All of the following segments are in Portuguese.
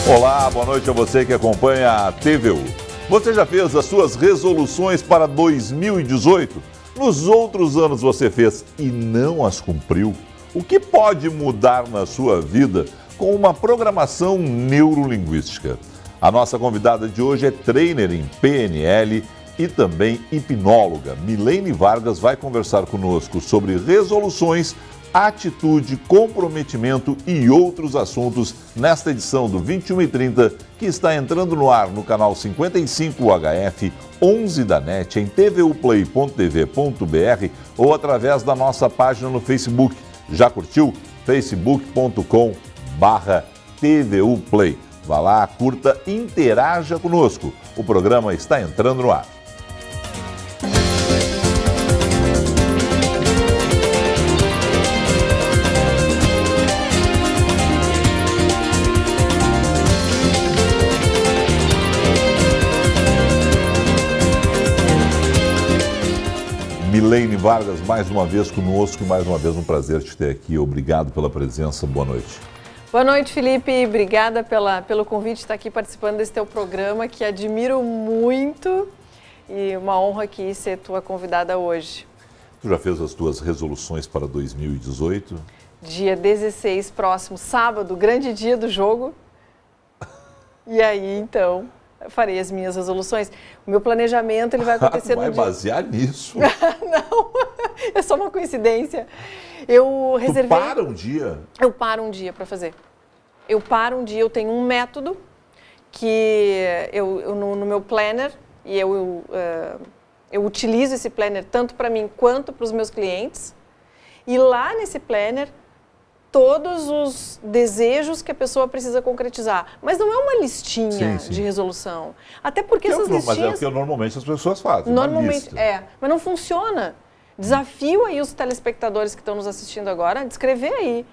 Olá, boa noite a você que acompanha a TVU. Você já fez as suas resoluções para 2018? Nos outros anos você fez e não as cumpriu? O que pode mudar na sua vida com uma programação neurolinguística? A nossa convidada de hoje é trainer em PNL e também hipnóloga. Milene Vargas vai conversar conosco sobre resoluções, atitude, comprometimento e outros assuntos nesta edição do 21h30, que está entrando no ar no canal 55 UHF, 11 da NET, em tvuplay.tv.br ou através da nossa página no Facebook. Já curtiu? facebook.com/tvuplay. Vá lá, curta, interaja conosco. O programa está entrando no ar. Milene Vargas, mais uma vez conosco e mais uma vez um prazer te ter aqui. Obrigado pela presença, boa noite. Boa noite, Felipe. Obrigada pelo convite de estar aqui participando desse teu programa, que admiro muito, e uma honra aqui ser tua convidada hoje. Tu já fez as tuas resoluções para 2018? Dia 16, próximo sábado, grande dia do jogo. E aí, então, eu farei as minhas resoluções. O meu planejamento ele vai acontecer vai no dia... basear nisso? Não, é só uma coincidência. Eu reservei... Tu para um dia? Eu paro um dia para fazer. Eu paro um dia, eu tenho um método que no meu planner, e eu utilizo esse planner tanto para mim quanto para os meus clientes. E lá nesse planner, todos os desejos que a pessoa precisa concretizar. Mas não é uma listinha de resolução. Até porque essas listinhas... Mas é o que normalmente as pessoas fazem, normalmente mas não funciona. Desafio aí os telespectadores que estão nos assistindo agora a descrever aí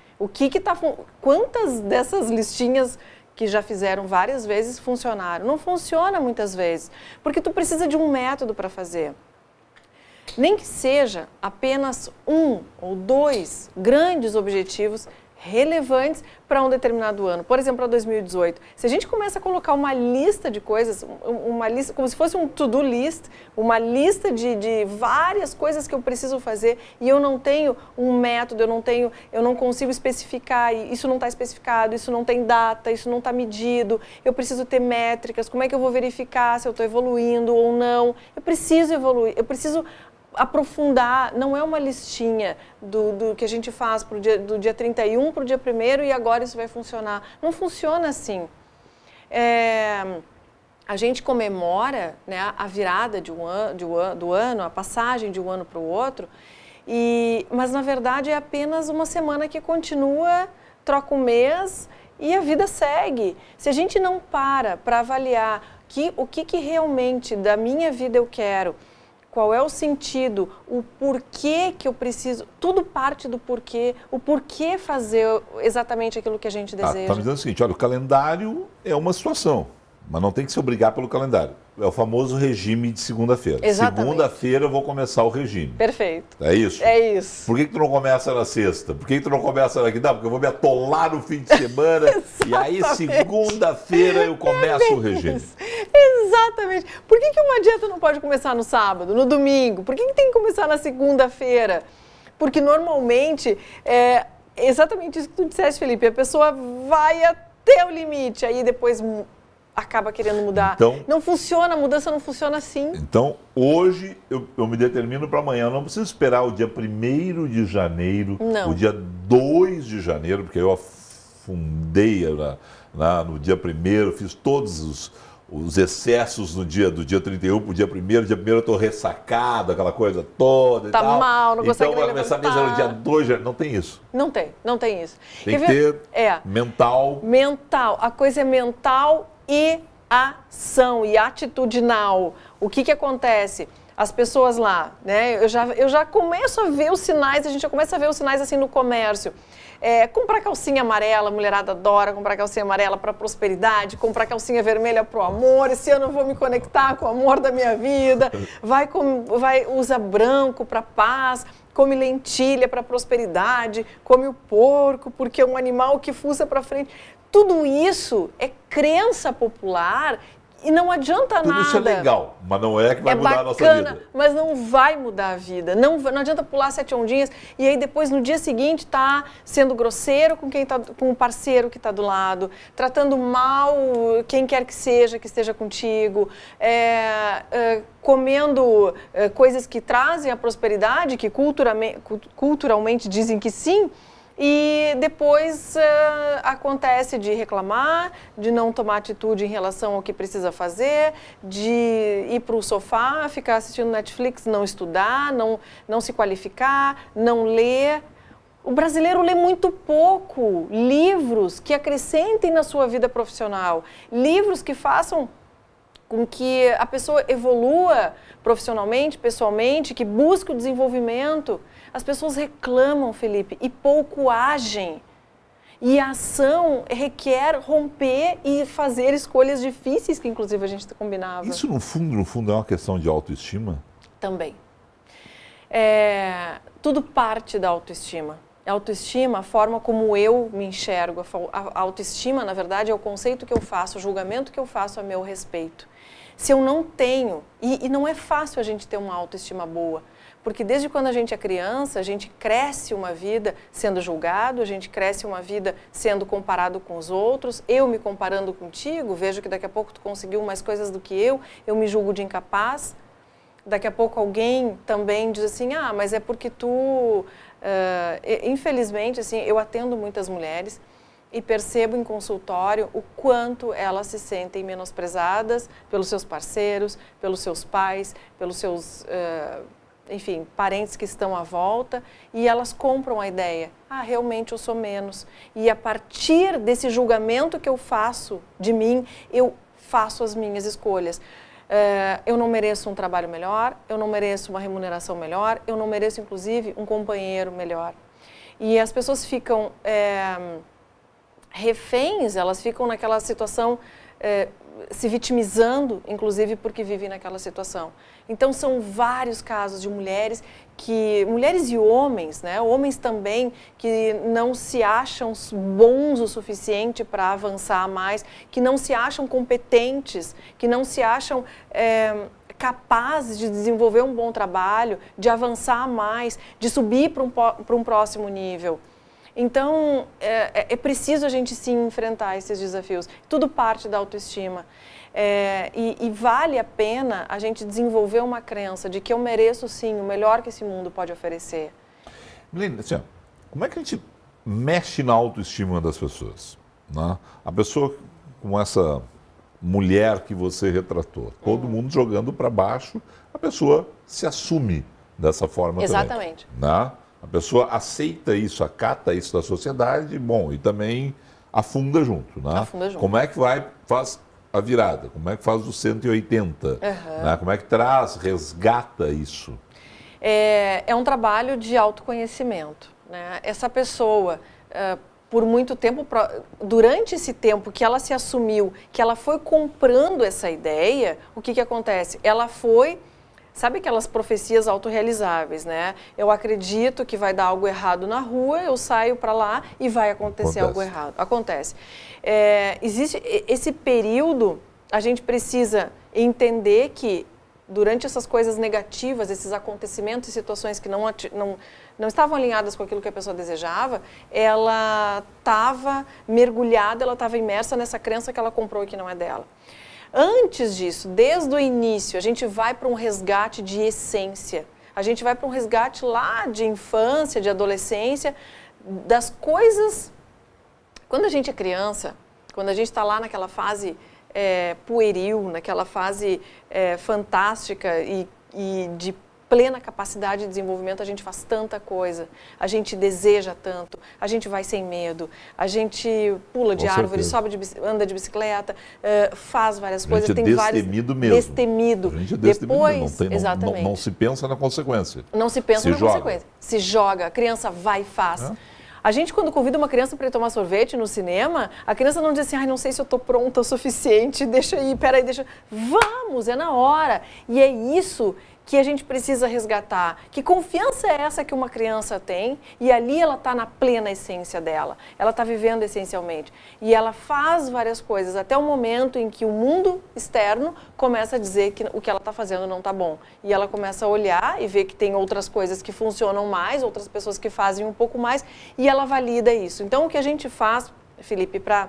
quantas dessas listinhas que já fizeram várias vezes funcionaram. Não funciona muitas vezes, porque tu precisa de um método para fazer. Nem que seja apenas um ou dois grandes objetivos relevantes para um determinado ano. Por exemplo, para 2018. Se a gente começa a colocar uma lista de coisas, uma lista como se fosse um to-do list, uma lista de várias coisas que eu preciso fazer e eu não tenho um método, eu não consigo especificar, isso não está especificado, isso não tem data, isso não está medido, eu preciso ter métricas, como é que eu vou verificar se eu estou evoluindo ou não? Eu preciso evoluir, eu preciso aprofundar, não é uma listinha do que a gente faz do dia 31 para o dia 1º e agora isso vai funcionar. Não funciona assim. A gente comemora, né, a virada do ano, a passagem de um ano para o outro, mas na verdade é apenas uma semana que continua, troca um mês e a vida segue. Se a gente não para avaliar o que realmente da minha vida eu quero, qual é o sentido, o porquê que eu preciso, tudo parte do porquê, o porquê fazer exatamente aquilo que a gente deseja. Tá me dizendo o seguinte, olha, o calendário é uma situação, mas não tem que se obrigar pelo calendário. É o famoso regime de segunda-feira. Segunda-feira eu vou começar o regime. Perfeito. É isso? É isso. Por que tu não começa na sexta? Por que tu não começa na quinta? Porque eu vou me atolar no fim de semana e aí segunda-feira eu começo o regime. Exatamente. Por que uma dieta não pode começar no sábado, no domingo? Por que tem que começar na segunda-feira? Porque normalmente é exatamente isso que tu disseste, Felipe. A pessoa vai até o limite, aí depois acaba querendo mudar. Então, não funciona, a mudança não funciona assim. Então, hoje eu me determino para amanhã. Eu não preciso esperar o dia 1º de janeiro, o dia 2 de janeiro, porque eu afundei no dia 1º, fiz todos os excessos do dia 31 para o dia 1º. Dia 1º eu estou ressacado, aquela coisa toda e tal. Tá mal, não consegue Então vai começar mesmo no dia 2 de janeiro. Não tem isso. Não tem isso. Tem que ter mental. Mental, a coisa é mental e ação e atitudinal. O que acontece? As pessoas lá, né? Eu já começo a ver os sinais, a gente já começa a ver os sinais assim no comércio. Comprar calcinha amarela, a mulherada adora comprar calcinha amarela para prosperidade, comprar calcinha vermelha para o amor, esse ano eu vou me conectar com o amor da minha vida, usa branco para paz, come lentilha para prosperidade, come o porco porque é um animal que fuça para frente. Tudo isso é crença popular e não adianta nada. Tudo isso é legal, mas não é que vai mudar a nossa vida. Mas não vai mudar a vida. Não adianta pular 7 ondinhas e aí depois no dia seguinte tá sendo grosseiro com quem tá, com o parceiro que está do lado, tratando mal quem quer que esteja contigo, comendo coisas que trazem a prosperidade, que culturalmente dizem que sim. E depois acontece de reclamar, de não tomar atitude em relação ao que precisa fazer, de ir para o sofá, ficar assistindo Netflix, não estudar, não se qualificar, não ler. O brasileiro lê muito pouco livros que acrescentem na sua vida profissional, livros que façam com que a pessoa evolua profissionalmente, pessoalmente, que busque o desenvolvimento. As pessoas reclamam, Felipe, e pouco agem. E a ação requer romper e fazer escolhas difíceis, que inclusive a gente combinava. Isso, no fundo, é uma questão de autoestima? Também. Tudo parte da autoestima. A autoestima, a forma como eu me enxergo, a autoestima, na verdade, é o conceito que eu faço, o julgamento que eu faço a meu respeito. Se eu não tenho, e não é fácil a gente ter uma autoestima boa, porque desde quando a gente é criança, a gente cresce uma vida sendo julgado, a gente cresce uma vida sendo comparado com os outros, eu me comparando contigo, vejo que daqui a pouco tu conseguiu mais coisas do que eu me julgo de incapaz. Daqui a pouco alguém também diz assim, mas é porque tu... infelizmente, assim, eu atendo muitas mulheres e percebo em consultório o quanto elas se sentem menosprezadas pelos seus parceiros, pelos seus pais, pelos seus... enfim, parentes que estão à volta, e elas compram a ideia, realmente eu sou menos. E a partir desse julgamento que eu faço de mim, eu faço as minhas escolhas. Eu não mereço um trabalho melhor, eu não mereço uma remuneração melhor, eu não mereço, inclusive, um companheiro melhor. E as pessoas ficam reféns, elas ficam naquela situação... se vitimizando, inclusive porque vivem naquela situação. Então são vários casos de mulheres e homens, né? Homens também que não se acham bons o suficiente para avançar mais, que não se acham competentes, que não se acham capazes de desenvolver um bom trabalho, de avançar mais, de subir para um próximo nível. Então, é preciso a gente sim enfrentar esses desafios. Tudo parte da autoestima. E vale a pena a gente desenvolver uma crença de que eu mereço sim o melhor que esse mundo pode oferecer. Milene, assim, como é que a gente mexe na autoestima das pessoas? Né? A pessoa com essa mulher que você retratou, todo mundo jogando para baixo, a pessoa se assume dessa forma. Exatamente. Também, né? A pessoa aceita isso, acata isso da sociedade, bom, e também afunda junto, né? Afunda junto. Como é que faz a virada? Como é que faz o 180? Né? Como é que resgata isso? É um trabalho de autoconhecimento, né? Essa pessoa, por muito tempo, durante esse tempo que ela se assumiu, que ela foi comprando essa ideia, o que acontece? Ela foi... Sabe aquelas profecias autorrealizáveis, né? Eu acredito que vai dar algo errado na rua, eu saio para lá e vai acontecer algo errado. Acontece. Existe esse período, a gente precisa entender que durante essas coisas negativas, esses acontecimentos e situações que não estavam alinhadas com aquilo que a pessoa desejava, ela estava mergulhada, ela estava imersa nessa crença que ela comprou e que não é dela. Antes disso, desde o início, a gente vai para um resgate de essência. A gente vai para um resgate lá de infância, de adolescência, das coisas... Quando a gente é criança, quando a gente está lá naquela fase pueril, naquela fase fantástica e de plena capacidade de desenvolvimento, a gente faz tanta coisa, a gente deseja tanto, a gente vai sem medo, a gente pula de árvore, anda de bicicleta, faz várias coisas, tem vários... Destemido mesmo. Destemido. A gente é destemido Depois, mesmo. Exatamente. Não se pensa na consequência. Não se pensa na consequência. Se joga, a criança vai e faz. A gente, quando convida uma criança para ir tomar sorvete no cinema, a criança não diz assim, não sei se eu estou pronta o suficiente, deixa aí, peraí, deixa... Vamos, é na hora. E é isso que a gente precisa resgatar. Que confiança é essa que uma criança tem e ali ela está na plena essência dela. Ela está vivendo essencialmente. E ela faz várias coisas até o momento em que o mundo externo começa a dizer que o que ela está fazendo não está bom. E ela começa a olhar e ver que tem outras coisas que funcionam mais, outras pessoas que fazem um pouco mais e ela valida isso. Então o que a gente faz, Felipe, para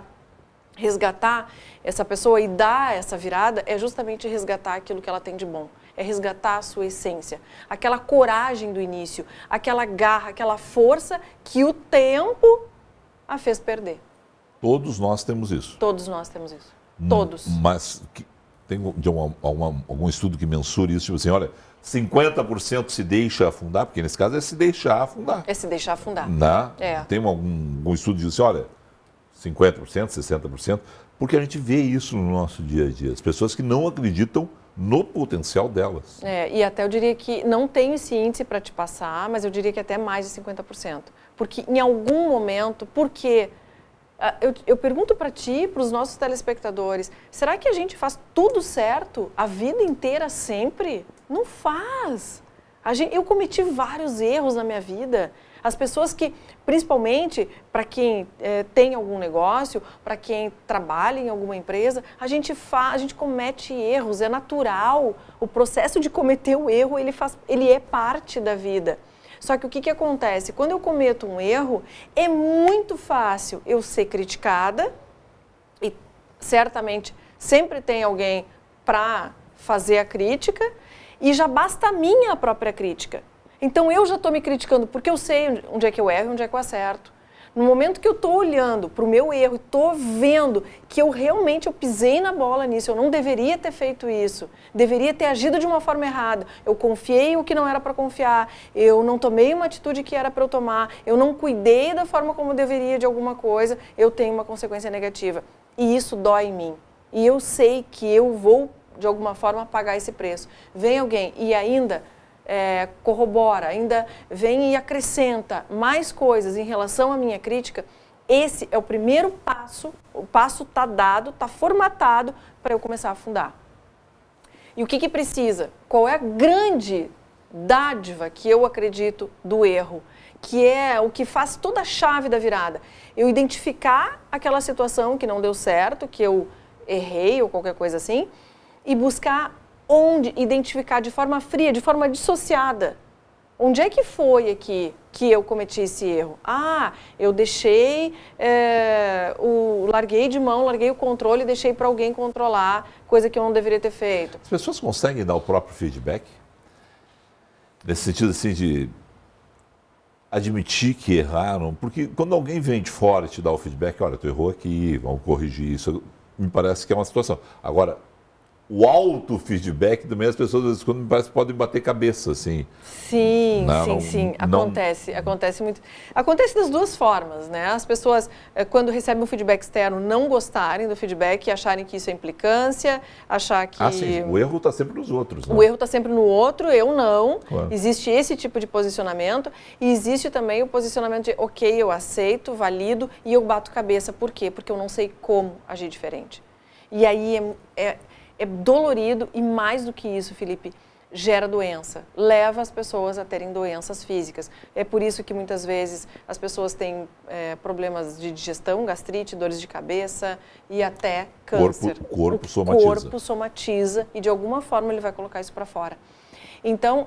resgatar essa pessoa e dar essa virada é justamente resgatar aquilo que ela tem de bom. É resgatar a sua essência, aquela coragem do início, aquela garra, aquela força que o tempo a fez perder. Todos nós temos isso. Todos nós temos isso. Todos. Mas tem algum estudo que mensure isso? Tipo assim, olha, 50% se deixa afundar, porque nesse caso é se deixar afundar. É se deixar afundar. Tem algum estudo que diz assim, olha, 50%, 60%, porque a gente vê isso no nosso dia a dia. As pessoas que não acreditam no potencial delas. E até eu diria que não tenho esse índice para te passar, mas eu diria que até mais de 50%. Porque em algum momento, eu pergunto para ti, para os nossos telespectadores, será que a gente faz tudo certo a vida inteira sempre? Não faz. Eu cometi vários erros na minha vida. As pessoas que, principalmente para quem tem algum negócio, para quem trabalha em alguma empresa, a gente comete erros, é natural. O processo de cometer o erro, ele é parte da vida. Só que o que acontece? Quando eu cometo um erro, é muito fácil eu ser criticada e certamente sempre tem alguém para fazer a crítica e já basta a minha própria crítica. Então eu já estou me criticando porque eu sei onde é que eu erro e onde é que eu acerto. No momento que eu estou olhando para o meu erro e estou vendo que eu pisei na bola nisso, eu não deveria ter feito isso, deveria ter agido de uma forma errada, eu confiei o que não era para confiar, eu não tomei uma atitude que era para eu tomar, eu não cuidei da forma como eu deveria de alguma coisa, eu tenho uma consequência negativa. E isso dói em mim. E eu sei que eu vou, de alguma forma, pagar esse preço. Vem alguém e ainda corrobora, ainda vem e acrescenta mais coisas em relação à minha crítica, esse é o primeiro passo, o passo está dado, está formatado para eu começar a afundar. E o que precisa? Qual é a grande dádiva que eu acredito do erro? Que é o que faz toda a chave da virada. Eu identificar aquela situação que não deu certo, que eu errei ou qualquer coisa assim, e buscar identificar de forma fria, de forma dissociada. Onde é que foi aqui que eu cometi esse erro? Eu deixei, larguei de mão, larguei o controle e deixei para alguém controlar, coisa que eu não deveria ter feito. As pessoas conseguem dar o próprio feedback? Nesse sentido assim de admitir que erraram? Porque quando alguém vem de fora e te dá o feedback, olha, tu errou aqui, vamos corrigir isso, me parece que é uma situação. Agora, o auto-feedback também, as pessoas, às vezes, quando me parece, podem bater cabeça, assim. Sim. Acontece muito. Acontece das duas formas, né? As pessoas, quando recebem um feedback externo, não gostarem do feedback e acharem que isso é implicância, achar que... sim, o erro está sempre nos outros, né? O erro está sempre no outro, eu não. Claro. Existe esse tipo de posicionamento e existe também o posicionamento de, ok, eu aceito, valido e eu bato cabeça. Por quê? Porque eu não sei como agir diferente. E aí é dolorido e mais do que isso, Felipe, gera doença, leva as pessoas a terem doenças físicas. É por isso que muitas vezes as pessoas têm problemas de digestão, gastrite, dores de cabeça e até câncer. O corpo somatiza. O corpo somatiza e de alguma forma ele vai colocar isso para fora. Então,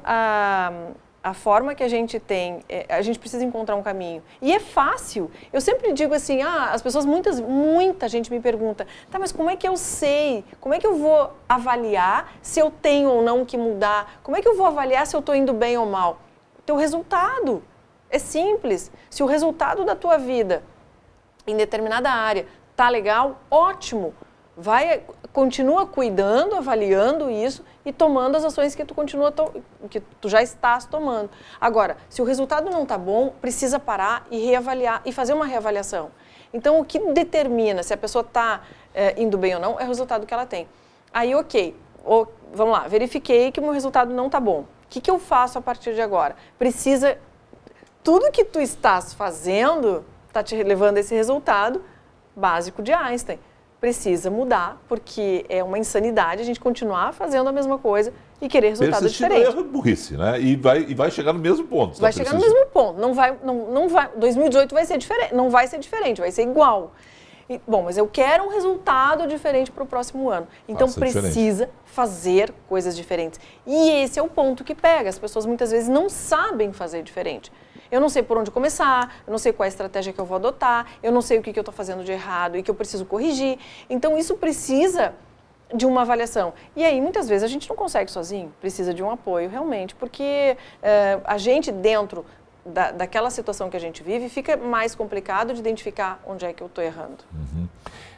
a forma que a gente tem, a gente precisa encontrar um caminho. E é fácil. Eu sempre digo assim, as pessoas, muita gente me pergunta, tá, mas como é que eu sei? Como é que eu vou avaliar se eu tenho ou não que mudar? Como é que eu vou avaliar se eu estou indo bem ou mal? Teu resultado. É simples. Se o resultado da tua vida em determinada área tá legal, ótimo. Continua cuidando, avaliando isso e tomando as ações que tu já estás tomando. Agora, se o resultado não está bom, precisa parar e reavaliar e fazer uma reavaliação. Então, o que determina se a pessoa está indo bem ou não é o resultado que ela tem. Aí, ok, vamos lá, verifiquei que o meu resultado não está bom. O que eu faço a partir de agora? Tudo que tu estás fazendo está te levando a esse resultado básico de Einstein. precisa mudar, porque é uma insanidade a gente continuar fazendo a mesma coisa e querer resultado diferente. É burrice, né? E vai chegar no mesmo ponto. Vai chegar no mesmo ponto. Não vai, 2018 vai ser diferente, não vai ser diferente, vai ser igual. Bom, mas eu quero um resultado diferente para o próximo ano. Então precisa fazer coisas diferentes. E esse é o ponto que pega. As pessoas muitas vezes não sabem fazer diferente. Eu não sei por onde começar, eu não sei qual é a estratégia que eu vou adotar, eu não sei o que eu estou fazendo de errado e que eu preciso corrigir. Então isso precisa de uma avaliação. E aí muitas vezes a gente não consegue sozinho, precisa de um apoio realmente, porque a gente dentro daquela situação que a gente vive, fica mais complicado de identificar onde é que eu estou errando. Uhum.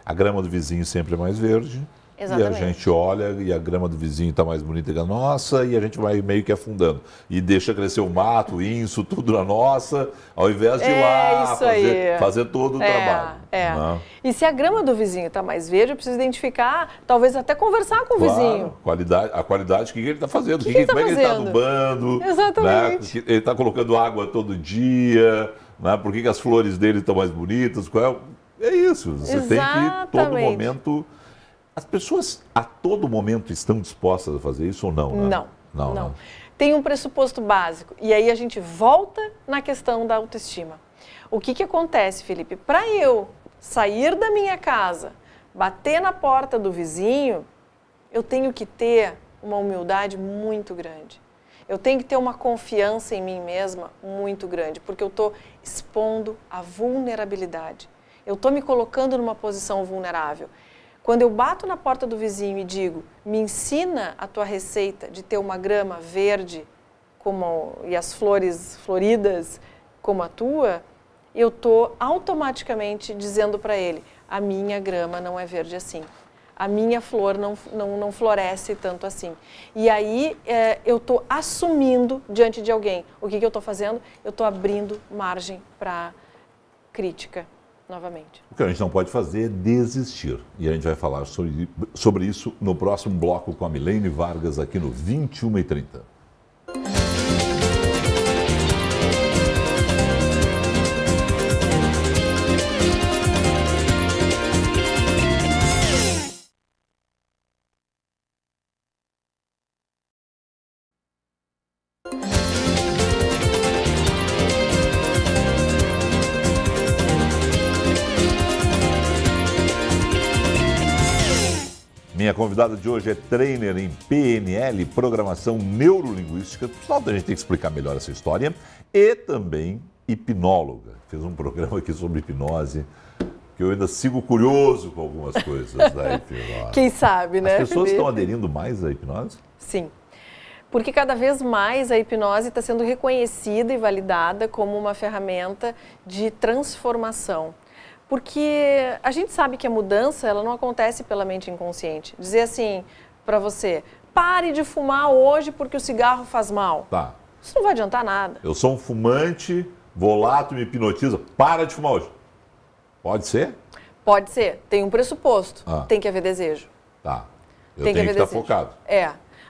A grama do vizinho sempre é mais verde. Exatamente. E a gente olha e a grama do vizinho está mais bonita que a nossa e a gente vai meio que afundando. E deixa crescer o mato, isso, tudo na nossa, ao invés de ir lá fazer todo o trabalho. Né? E se a grama do vizinho está mais verde, eu preciso identificar, talvez até conversar com o vizinho. A qualidade, o que ele está fazendo, como é que ele está adubando, exatamente. Né? Ele está colocando água todo dia, né? Por que as flores dele estão mais bonitas, é isso, você tem que todo momento... As pessoas a todo momento estão dispostas a fazer isso ou não? Né? Não. Tem um pressuposto básico e aí a gente volta na questão da autoestima. O que acontece, Felipe? Para eu sair da minha casa, bater na porta do vizinho, eu tenho que ter uma humildade muito grande. Eu tenho que ter uma confiança em mim mesma muito grande, porque eu estou expondo a vulnerabilidade. Eu estou me colocando numa posição vulnerável. Quando eu bato na porta do vizinho e digo, me ensina a tua receita de ter uma grama verde e as flores floridas como a tua, eu estou automaticamente dizendo para ele, a minha grama não é verde assim. A minha flor não floresce tanto assim. E aí eu estou assumindo diante de alguém. O que eu estou fazendo? Eu estou abrindo margem para crítica. Novamente. O que a gente não pode fazer é desistir. E a gente vai falar sobre isso no próximo bloco com a Milene Vargas aqui no 21h30. Minha convidada de hoje é trainer em PNL, Programação Neurolinguística. Pessoal, a gente tem que explicar melhor essa história. E também hipnóloga. Fez um programa aqui sobre hipnose, que eu ainda sigo curioso com algumas coisas da hipnose. Quem sabe, né? As pessoas estão aderindo mais à hipnose? Sim. Porque cada vez mais a hipnose está sendo reconhecida e validada como uma ferramenta de transformação. Porque a gente sabe que a mudança ela não acontece pela mente inconsciente. Dizer assim para você, pare de fumar hoje porque o cigarro faz mal. Tá. Isso não vai adiantar nada. Eu sou um fumante, vou lá, tu me hipnotiza, para de fumar hoje. Pode ser? Pode ser. Tem um pressuposto. Tem que haver desejo. Tá. Eu tenho que estar focado.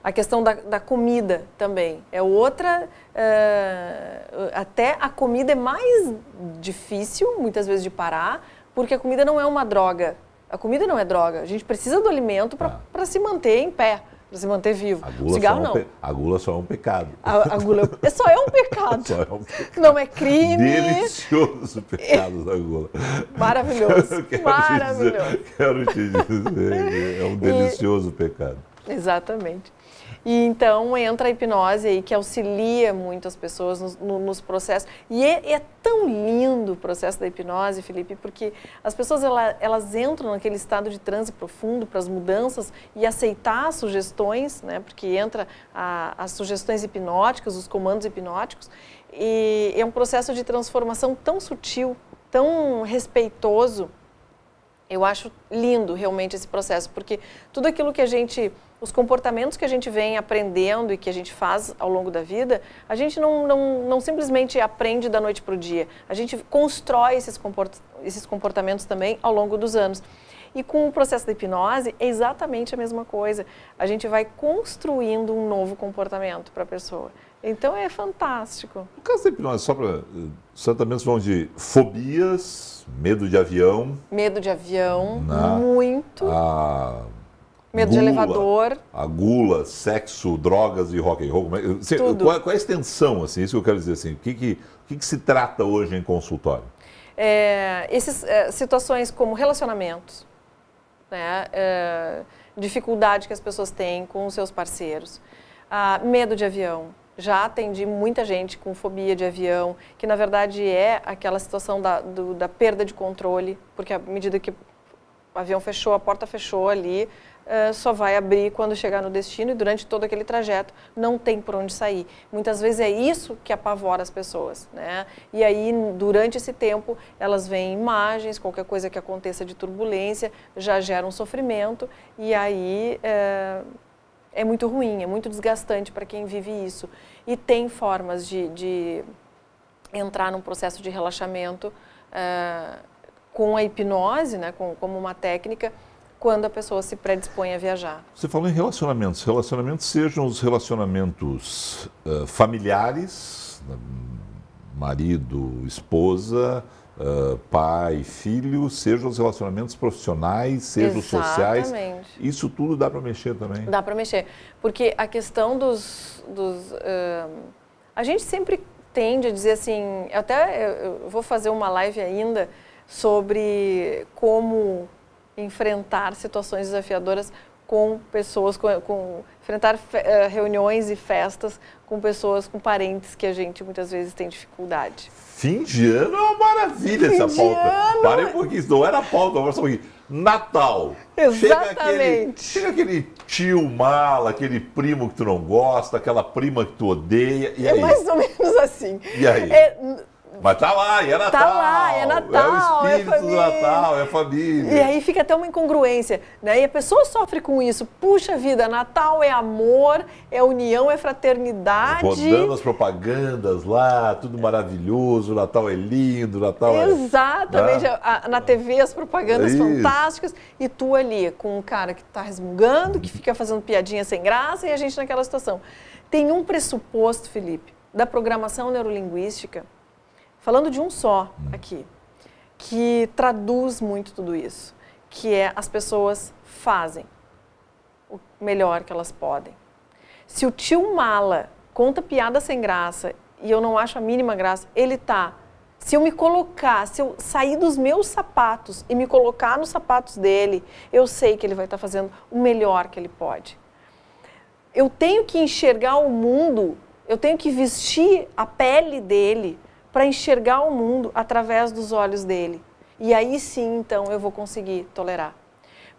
A questão da comida também é outra, até a comida é mais difícil, muitas vezes, de parar, porque a comida não é uma droga. A comida não é droga, a gente precisa do alimento para se manter em pé, para se manter vivo. O cigarro não. A gula só é um pecado. A gula só é um pecado. Só é um pecado. Não é crime. Delicioso o pecado da gula. Maravilhoso. Quero te dizer, é um delicioso pecado. Exatamente. E então entra a hipnose aí que auxilia muito as pessoas nos processos. E é tão lindo o processo da hipnose, Felipe, porque as pessoas elas entram naquele estado de transe profundo para as mudanças e aceitar as sugestões, né? Porque entra as sugestões hipnóticas, os comandos hipnóticos. E é um processo de transformação tão sutil, tão respeitoso. Eu acho lindo realmente esse processo, porque tudo aquilo que os comportamentos que a gente vem aprendendo e que a gente faz ao longo da vida, a gente não simplesmente aprende da noite para o dia. A gente constrói esses comportamentos também ao longo dos anos. E com o processo da hipnose é exatamente a mesma coisa. A gente vai construindo um novo comportamento para a pessoa. Então é fantástico. No caso da hipnose, só para... Os tratamentos vão de fobias, medo de avião... Medo de avião, muito. Medo Gula, de elevador. A gula, sexo, drogas e rock and roll. Tudo. Qual é a extensão, assim? Isso que eu quero dizer, assim. O que se trata hoje em consultório? Essas situações como relacionamentos, né? Dificuldade que as pessoas têm com os seus parceiros, medo de avião. Já atendi muita gente com fobia de avião, que na verdade é aquela situação da perda de controle, porque à medida que o avião fechou, a porta fechou ali, só vai abrir quando chegar no destino e durante todo aquele trajeto não tem por onde sair. Muitas vezes é isso que apavora as pessoas, né? E aí, durante esse tempo, elas veem imagens, qualquer coisa que aconteça de turbulência já gera um sofrimento e aí é muito ruim, é muito desgastante para quem vive isso. E tem formas de entrar num processo de relaxamento com a hipnose, né, como uma técnica, quando a pessoa se predispõe a viajar. Você falou em relacionamentos. Relacionamentos sejam os relacionamentos familiares, marido, esposa, pai, filho, sejam os relacionamentos profissionais, sejam os sociais. Isso tudo dá para mexer também? Dá para mexer. Porque a questão a gente sempre tende a dizer assim, eu vou fazer uma live ainda sobre como enfrentar situações desafiadoras com pessoas, enfrentar reuniões e festas com pessoas, com parentes que a gente muitas vezes tem dificuldade. Fim de ano é uma maravilha essa pauta. Parei um pouquinho, isso não era pauta, agora só um pouquinho. Natal. Exatamente. Chega aquele tio mala, aquele primo que tu não gosta, aquela prima que tu odeia, e aí? É mais ou menos assim. E aí? Mas tá lá, e é Natal. Tá lá, é Natal, é o espírito do Natal, é família. E aí fica até uma incongruência, né? E a pessoa sofre com isso. Puxa vida, Natal é amor, é união, é fraternidade. Rodando as propagandas lá, tudo maravilhoso, Natal é lindo, Natal Exatamente, na TV as propagandas fantásticas. E tu ali, com um cara que tá resmungando, que fica fazendo piadinha sem graça, e a gente naquela situação. Tem um pressuposto, Felipe, da programação neurolinguística, falando de um só aqui, que traduz muito tudo isso, que é as pessoas fazem o melhor que elas podem. Se o tio mala conta piada sem graça e eu não acho a mínima graça, se eu me colocar, se eu sair dos meus sapatos e me colocar nos sapatos dele, eu sei que ele vai estar fazendo o melhor que ele pode. Eu tenho que enxergar o mundo, eu tenho que vestir a pele dele para enxergar o mundo através dos olhos dele. E aí sim, então, eu vou conseguir tolerar.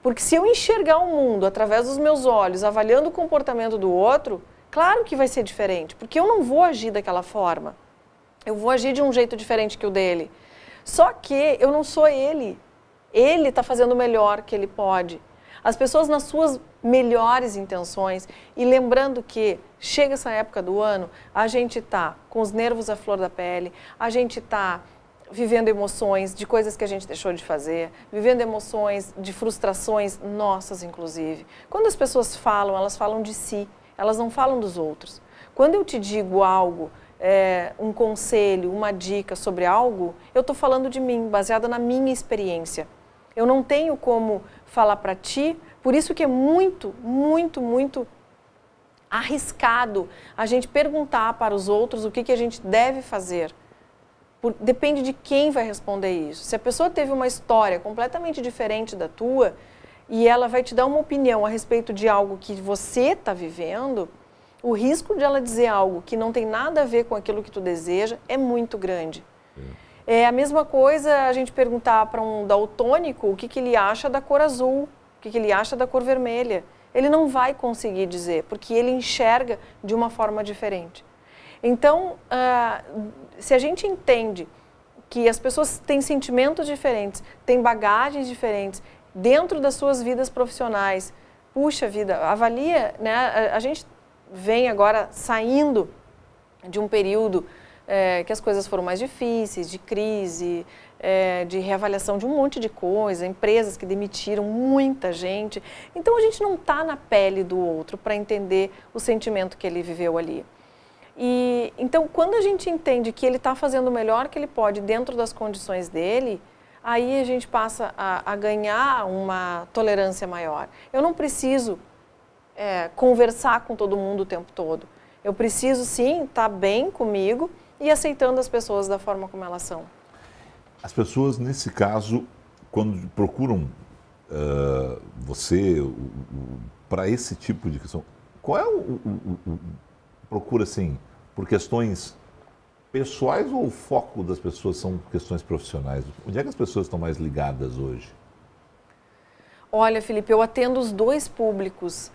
Porque se eu enxergar o mundo através dos meus olhos, avaliando o comportamento do outro, claro que vai ser diferente, porque eu não vou agir daquela forma. Eu vou agir de um jeito diferente que o dele. Só que eu não sou ele. Ele está fazendo o melhor que ele pode. As pessoas nas suas melhores intenções, e lembrando que chega essa época do ano, a gente está com os nervos à flor da pele, a gente está vivendo emoções de coisas que a gente deixou de fazer, vivendo emoções de frustrações nossas, inclusive. Quando as pessoas falam, elas falam de si, elas não falam dos outros. Quando eu te digo algo, um conselho, uma dica sobre algo, eu estou falando de mim, baseada na minha experiência. Eu não tenho como falar para ti, por isso que é muito, muito, muito arriscado a gente perguntar para os outros o que a gente deve fazer. Depende de quem vai responder isso. Se a pessoa teve uma história completamente diferente da tua e ela vai te dar uma opinião a respeito de algo que você está vivendo, o risco de ela dizer algo que não tem nada a ver com aquilo que tu deseja é muito grande. É a mesma coisa a gente perguntar para um daltônico o que ele acha da cor azul, o que ele acha da cor vermelha. Ele não vai conseguir dizer, porque ele enxerga de uma forma diferente. Então, se a gente entende que as pessoas têm sentimentos diferentes, têm bagagens diferentes dentro das suas vidas profissionais, puxa vida, avalia, né? A gente vem agora saindo de um período que as coisas foram mais difíceis, de crise, de reavaliação de um monte de coisa, empresas que demitiram muita gente. Então a gente não está na pele do outro para entender o sentimento que ele viveu ali. E então quando a gente entende que ele está fazendo o melhor que ele pode dentro das condições dele, aí a gente passa a ganhar uma tolerância maior. Eu não preciso conversar com todo mundo o tempo todo. Eu preciso sim estar bem comigo e aceitando as pessoas da forma como elas são. As pessoas, nesse caso, quando procuram você para esse tipo de questão, qual é procura assim, por questões pessoais ou o foco das pessoas são questões profissionais? Onde é que as pessoas estão mais ligadas hoje? Olha, Felipe, eu atendo os dois públicos.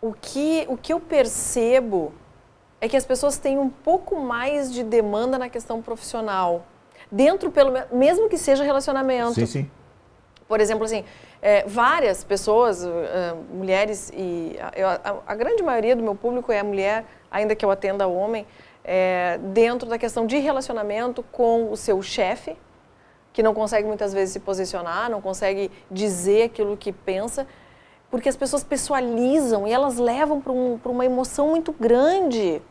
O que eu percebo é que as pessoas têm um pouco mais de demanda na questão profissional. Dentro, mesmo que seja relacionamento. Sim, sim. Por exemplo, assim, várias pessoas, mulheres, e a grande maioria do meu público é mulher, ainda que eu atenda homem, dentro da questão de relacionamento com o seu chefe, que não consegue muitas vezes se posicionar, não consegue dizer aquilo que pensa, porque as pessoas pessoalizam e elas levam para uma emoção muito grande.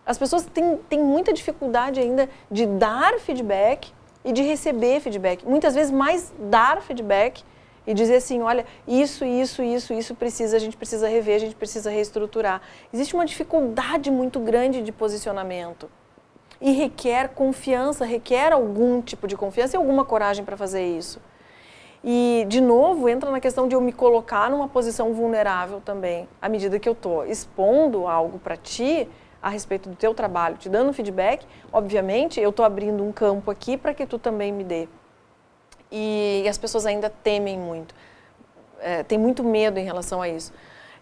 As pessoas têm muita dificuldade ainda de dar feedback e de receber feedback. Muitas vezes mais dar feedback e dizer assim, olha, isso a gente precisa rever, a gente precisa reestruturar. Existe uma dificuldade muito grande de posicionamento e requer confiança, requer algum tipo de confiança e alguma coragem para fazer isso. E, de novo, entra na questão de eu me colocar numa posição vulnerável também. À medida que eu estou expondo algo para ti, a respeito do teu trabalho, te dando feedback, obviamente eu estou abrindo um campo aqui para que tu também me dê. E as pessoas ainda temem muito, tem muito medo em relação a isso.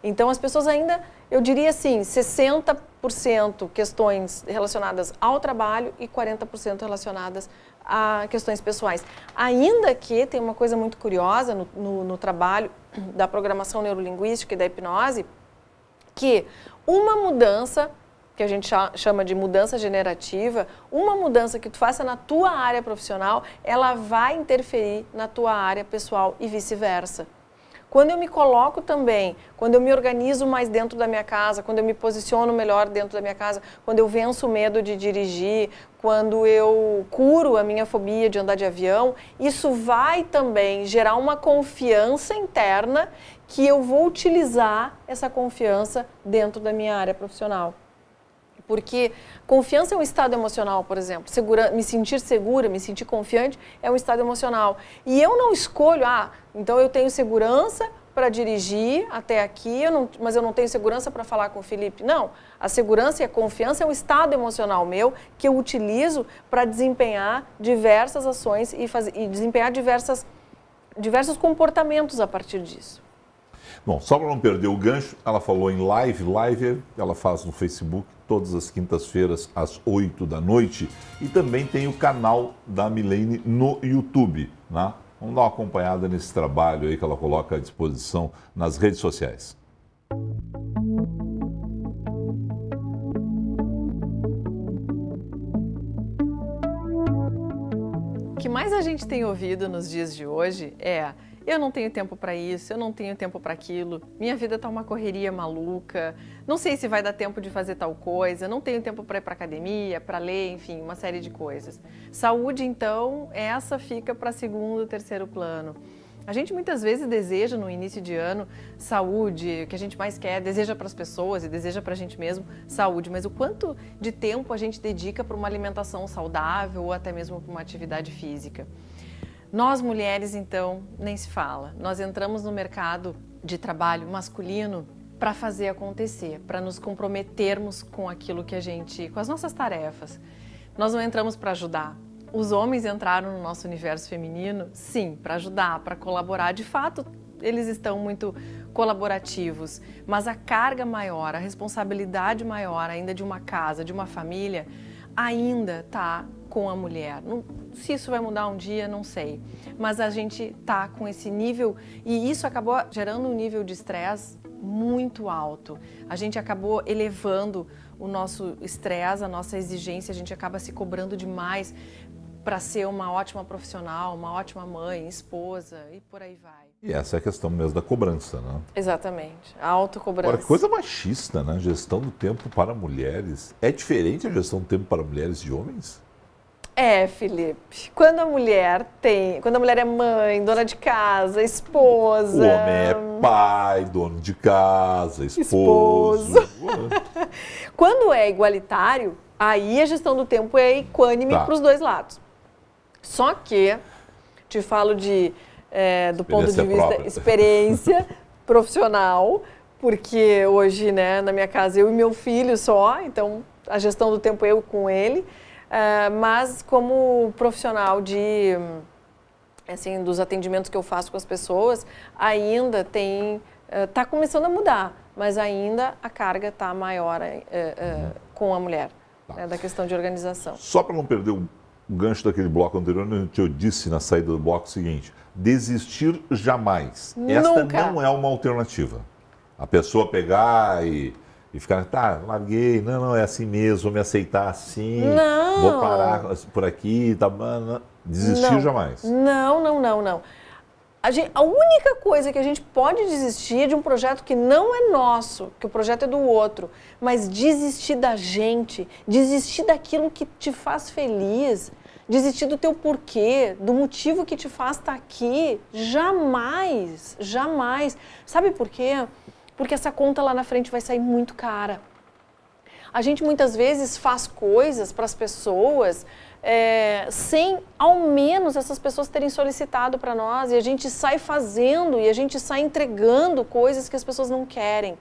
Então as pessoas ainda, eu diria assim, 60% questões relacionadas ao trabalho e 40% relacionadas a questões pessoais. Ainda que tem uma coisa muito curiosa no trabalho da programação neurolinguística e da hipnose, que uma mudança que a gente chama de mudança generativa, uma mudança que tu faça na tua área profissional, ela vai interferir na tua área pessoal e vice-versa. Quando eu me coloco também, quando eu me organizo mais dentro da minha casa, quando eu me posiciono melhor dentro da minha casa, quando eu venço o medo de dirigir, quando eu curo a minha fobia de andar de avião, isso vai também gerar uma confiança interna que eu vou utilizar essa confiança dentro da minha área profissional. Porque confiança é um estado emocional, por exemplo. Me sentir segura, me sentir confiante é um estado emocional. E eu não escolho, então eu tenho segurança para dirigir até aqui, mas eu não tenho segurança para falar com o Felipe. Não, a segurança e a confiança é um estado emocional meu que eu utilizo para desempenhar diversas ações e desempenhar diversos comportamentos a partir disso. Bom, só para não perder o gancho, ela falou em live ela faz no Facebook todas as quintas-feiras às 8 da noite e também tem o canal da Milene no YouTube, né? Vamos dar uma acompanhada nesse trabalho aí que ela coloca à disposição nas redes sociais. O que mais a gente tem ouvido nos dias de hoje é: eu não tenho tempo para isso, eu não tenho tempo para aquilo, minha vida tá uma correria maluca, não sei se vai dar tempo de fazer tal coisa, não tenho tempo para ir para academia, para ler, enfim, uma série de coisas. Saúde, então, essa fica para segundo, terceiro plano. A gente muitas vezes deseja no início de ano saúde, o que a gente mais quer, deseja para as pessoas e deseja para a gente mesmo saúde, mas o quanto de tempo a gente dedica para uma alimentação saudável ou até mesmo para uma atividade física? Nós mulheres, então, nem se fala. Nós entramos no mercado de trabalho masculino para fazer acontecer, para nos comprometermos com aquilo que com as nossas tarefas. Nós não entramos para ajudar. Os homens entraram no nosso universo feminino, sim, para ajudar, para colaborar. De fato, eles estão muito colaborativos, mas a carga maior, a responsabilidade maior ainda de uma casa, de uma família, ainda está com a mulher. Se isso vai mudar um dia, não sei. Mas a gente está com esse nível, e isso acabou gerando um nível de estresse muito alto. A gente acabou elevando o nosso estresse, a nossa exigência, a gente acaba se cobrando demais. para ser uma ótima profissional, uma ótima mãe, esposa e por aí vai. E essa é a questão mesmo da cobrança, né? Exatamente, a autocobrança. Agora, que coisa machista, né? Gestão do tempo para mulheres. É diferente a gestão do tempo para mulheres e homens? É, Felipe, quando a mulher é mãe, dona de casa, esposa... O homem é pai, dono de casa, esposo. Quando é igualitário, aí a gestão do tempo é equânime para os dois lados. Só que, te falo do ponto de vista experiência profissional, porque hoje, né, na minha casa, eu e meu filho só, então a gestão do tempo eu com ele. Mas como profissional dos atendimentos que eu faço com as pessoas, ainda está começando a mudar, mas ainda a carga está maior com a mulher, né, da questão de organização. Só para não perder o gancho daquele bloco anterior, eu disse na saída do bloco o seguinte: desistir jamais. Esta não é uma alternativa. A pessoa pegar e ficar, tá, larguei, não, é assim mesmo, vou me aceitar assim, vou parar por aqui, tá, desistir jamais. Não. A única coisa que a gente pode desistir é de um projeto que não é nosso, que o projeto é do outro, mas desistir da gente, desistir daquilo que te faz feliz, desistir do teu porquê, do motivo que te faz estar aqui, jamais. Sabe por quê? Porque essa conta lá na frente vai sair muito cara. A gente muitas vezes faz coisas para as pessoas sem ao menos essas pessoas terem solicitado para nós, e a gente sai fazendo e a gente sai entregando coisas que as pessoas não querem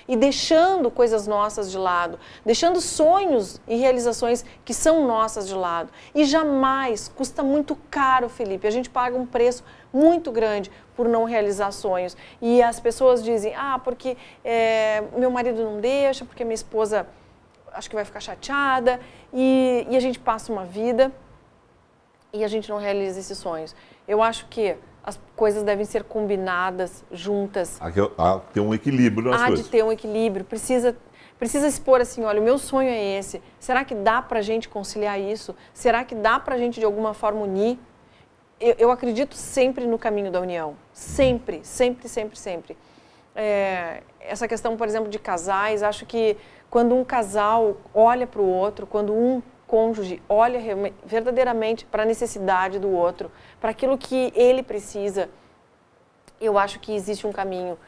e deixando coisas nossas de lado, deixando sonhos e realizações que são nossas de lado. E jamais, custa muito caro, Felipe, a gente paga um preço muito grande por não realizar sonhos. E as pessoas dizem, porque meu marido não deixa, porque minha esposa acho que vai ficar chateada, e a gente passa uma vida e a gente não realiza esses sonhos. Eu acho que as coisas devem ser combinadas, juntas. Há que ter um equilíbrio nas coisas. Há de ter um equilíbrio. Precisa expor assim, olha, o meu sonho é esse. Será que dá pra gente conciliar isso? Será que dá pra gente de alguma forma unir? Eu acredito sempre no caminho da união. Sempre. Essa questão, por exemplo, de casais, acho que quando um casal olha para o outro, quando um cônjuge olha verdadeiramente para a necessidade do outro, para aquilo que ele precisa, eu acho que existe um caminho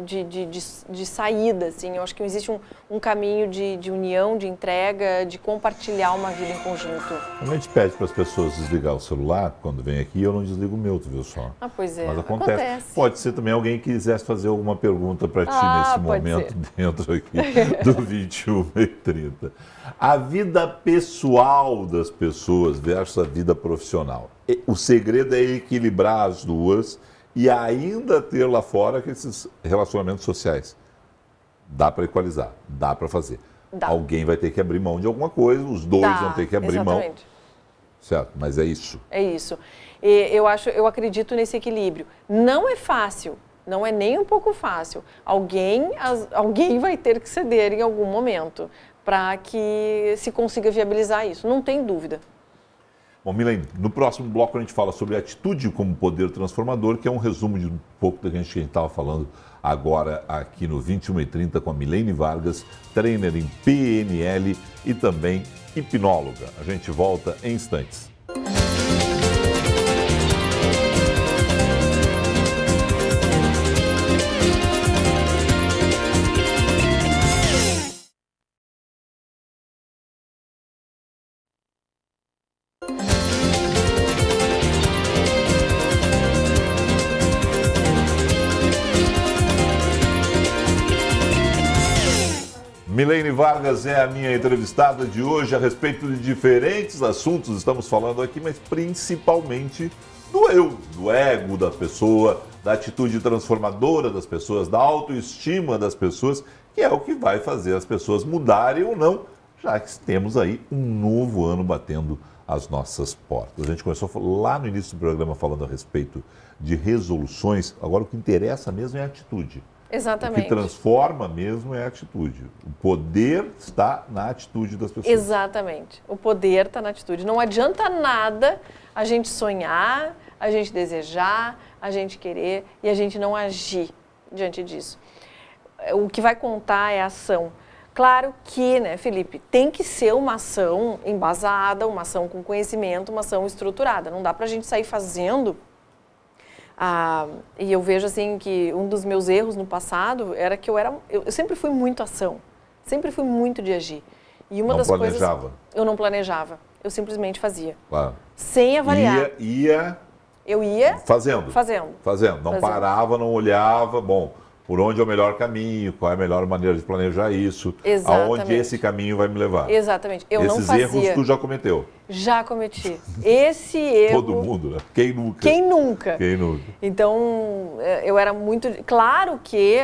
de saída, assim. Eu acho que existe um caminho de união, de entrega, de compartilhar uma vida em conjunto. A gente pede para as pessoas desligar o celular quando vem aqui, eu não desligo o meu, tu viu só? Pois é. Mas acontece. Pode ser também alguém que quisesse fazer alguma pergunta para ti nesse momento, dentro aqui do 21h30. A vida pessoal das pessoas versus a vida profissional. O segredo é equilibrar as duas e ainda ter lá fora esses relacionamentos sociais. Dá para equalizar, dá para fazer. Dá. Alguém vai ter que abrir mão de alguma coisa, os dois vão ter que abrir mão. Certo, mas é isso. É isso. Eu acredito nesse equilíbrio. Não é fácil, não é nem um pouco fácil. Alguém vai ter que ceder em algum momento para que se consiga viabilizar isso, não tem dúvida. Bom, Milene, no próximo bloco a gente fala sobre atitude como poder transformador, que é um resumo de um pouco da que a gente estava falando agora aqui no 21h30 com a Milene Vargas, trainer em PNL e também hipnóloga. A gente volta em instantes. Milene Vargas é a minha entrevistada de hoje a respeito de diferentes assuntos. Estamos falando aqui, mas principalmente do eu, do ego da pessoa, da atitude transformadora das pessoas, da autoestima das pessoas, que é o que vai fazer as pessoas mudarem ou não, já que temos aí um novo ano batendo as nossas portas. A gente começou lá no início do programa falando a respeito de resoluções, agora o que interessa mesmo é a atitude. Exatamente. O que transforma mesmo é a atitude. O poder está na atitude das pessoas. Exatamente. O poder está na atitude. Não adianta nada a gente sonhar, a gente desejar, a gente querer e a gente não agir diante disso. O que vai contar é a ação. Claro que, né, Felipe, tem que ser uma ação embasada, uma ação com conhecimento, uma ação estruturada. Não dá para a gente sair fazendo. E eu vejo assim que um dos meus erros no passado era que eu sempre fui muito ação, sempre fui muito de agir. E uma das coisas eu não planejava, eu simplesmente fazia, claro. Sem avaliar. Eu ia fazendo. Não parava, não olhava, bom, por onde é o melhor caminho, qual é a melhor maneira de planejar isso, aonde esse caminho vai me levar. Exatamente. Esses erros tu já cometeu. Já cometi. Esse erro... Todo mundo, né? Quem nunca? Quem nunca? Quem nunca? Então, eu era muito... Claro que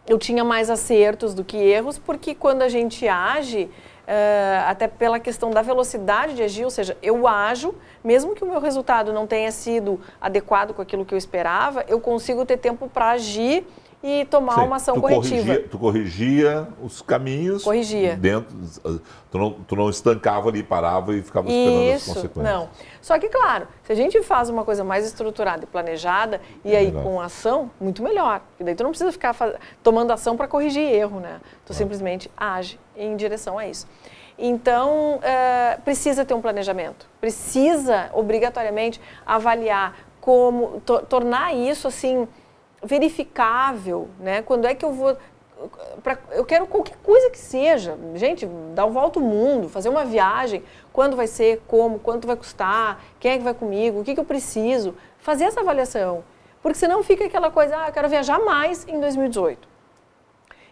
eu tinha mais acertos do que erros, porque quando a gente age, até pela questão da velocidade de agir, ou seja, eu ajo, mesmo que o meu resultado não tenha sido adequado com aquilo que eu esperava, eu consigo ter tempo para agir e tomar uma ação corretiva. Tu corrigia os caminhos. Corrigia. Dentro, tu não estancava ali, parava e ficava esperando as consequências. Não. Só que, claro, se a gente faz uma coisa mais estruturada e planejada, e aí com ação, muito melhor. Porque daí tu não precisa ficar tomando ação para corrigir erro, né? Tu simplesmente age em direção a isso. Então, precisa ter um planejamento. Precisa, obrigatoriamente, avaliar como tornar isso, assim, verificável, né? Quando é que eu vou... eu quero qualquer coisa que seja. Gente, dar uma volta ao mundo, fazer uma viagem. Quando vai ser, como, quanto vai custar, quem é que vai comigo, o que eu preciso. Fazer essa avaliação. Porque senão fica aquela coisa, eu quero viajar mais em 2018.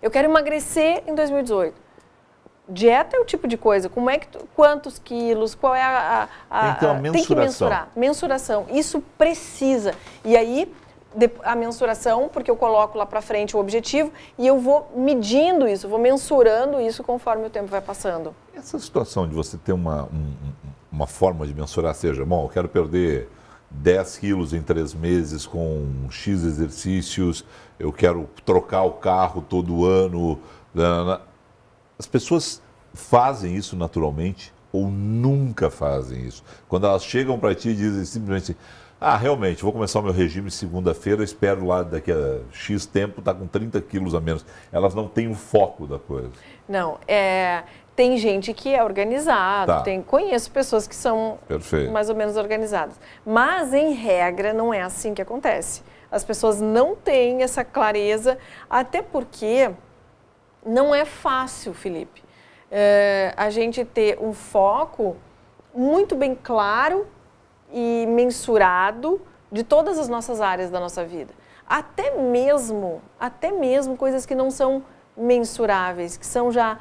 Eu quero emagrecer em 2018. Dieta é o tipo de coisa, como é que quantos quilos, qual é tem que ter uma mensuração. Tem que mensurar. Mensuração, isso precisa. E aí... a mensuração, porque eu coloco lá para frente o objetivo e eu vou medindo isso, vou mensurando isso conforme o tempo vai passando. Essa situação de você ter uma forma de mensurar, seja, bom, eu quero perder 10 quilos em 3 meses com X exercícios, eu quero trocar o carro todo ano. As pessoas fazem isso naturalmente ou nunca fazem isso? Quando elas chegam para ti e dizem simplesmente realmente, vou começar o meu regime segunda-feira, espero lá daqui a X tempo estar com 30 quilos a menos. Elas não têm o foco da coisa. Não, tem gente que é organizada, conheço pessoas que são mais ou menos organizadas. Mas, em regra, não é assim que acontece. As pessoas não têm essa clareza, até porque não é fácil, Felipe, a gente ter um foco muito bem claro e mensurado de todas as nossas áreas da nossa vida. Até mesmo coisas que não são mensuráveis, que são já